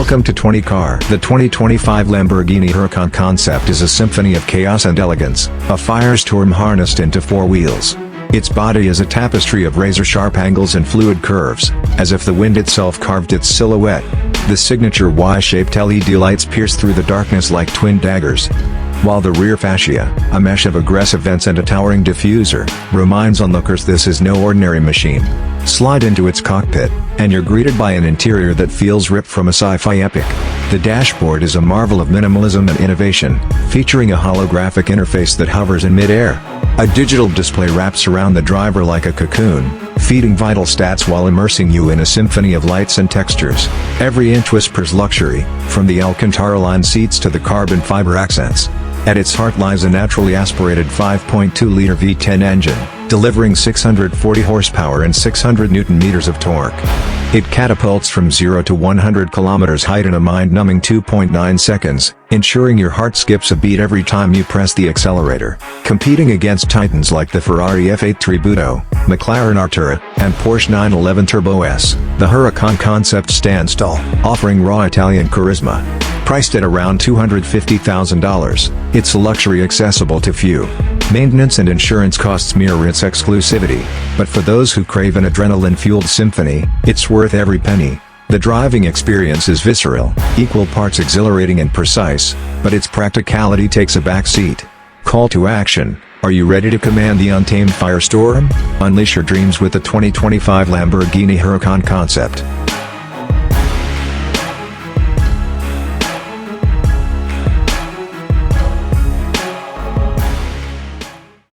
Welcome to 20 Car. The 2025 Lamborghini Huracan Concept is a symphony of chaos and elegance, a firestorm harnessed into four wheels. Its body is a tapestry of razor-sharp angles and fluid curves, as if the wind itself carved its silhouette. The signature Y-shaped LED lights pierce through the darkness like twin daggers, while the rear fascia, a mesh of aggressive vents and a towering diffuser, reminds onlookers this is no ordinary machine. Slide into its cockpit, and you're greeted by an interior that feels ripped from a sci-fi epic. The dashboard is a marvel of minimalism and innovation, featuring a holographic interface that hovers in mid-air. A digital display wraps around the driver like a cocoon, feeding vital stats while immersing you in a symphony of lights and textures. Every inch whispers luxury, from the Alcantara-lined seats to the carbon fiber accents. At its heart lies a naturally aspirated 5.2-liter V10 engine, delivering 640 horsepower and 600 Newton-meters of torque. It catapults from 0 to 100 kilometers height in a mind-numbing 2.9 seconds, ensuring your heart skips a beat every time you press the accelerator. Competing against titans like the Ferrari F8 Tributo, McLaren Artura, and Porsche 911 Turbo S, the Huracan Concept stands tall, offering raw Italian charisma. Priced at around $250,000, it's a luxury accessible to few. Maintenance and insurance costs mirror its exclusivity, but for those who crave an adrenaline-fueled symphony, it's worth every penny. The driving experience is visceral, equal parts exhilarating and precise, but its practicality takes a back seat. Call to action: are you ready to command the untamed firestorm? Unleash your dreams with the 2025 Lamborghini Huracan Concept.